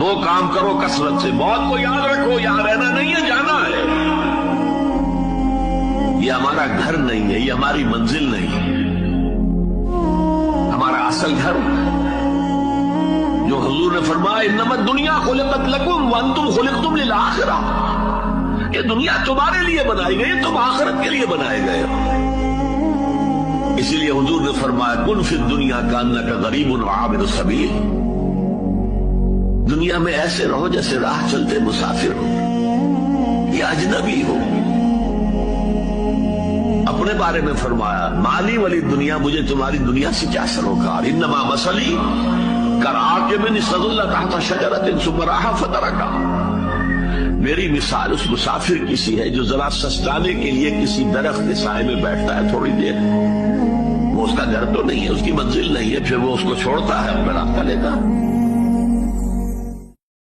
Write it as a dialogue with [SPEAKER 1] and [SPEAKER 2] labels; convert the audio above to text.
[SPEAKER 1] دو کام کرو کثرت سے، موت کو یاد رکھو، یہاں رہنا نہیں ہے، جانا ہے۔ یہ ہمارا گھر نہیں ہے، یہ ہماری منزل نہیں ہے، ہمارا اصل گھر جو حضور نے فرمایا انما الدنیا خلقت لکم وانتم خلقتم للآخرہ، یہ دنیا تمہارے لیے بنائی گئی، تم آخرت کے لیے بنائے گئے ہو۔ اسی لیے حضور نے فرمایا کن فی الدنیا کانک غریب وعابر السبیل، دنیا میں ایسے رہو جیسے راہ چلتے مسافر ہو یا اجنبی ہو۔ اپنے بارے میں فرمایا مالی والی دنیا، مجھے تمہاری دنیا سے کیا سروکار، انما مثلی کراکب استظل تحت شجرۃ ثم راح فترکھا، میری مثال اس مسافر کی سی ہے جو ذرا سستانے کے لیے کسی درخت کے سائے میں بیٹھتا ہے تھوڑی دیر، وہ اس کا گھر تو نہیں ہے، اس کی منزل نہیں ہے، پھر وہ اس کو چھوڑتا ہے، اپنا راستہ لیتا ہے۔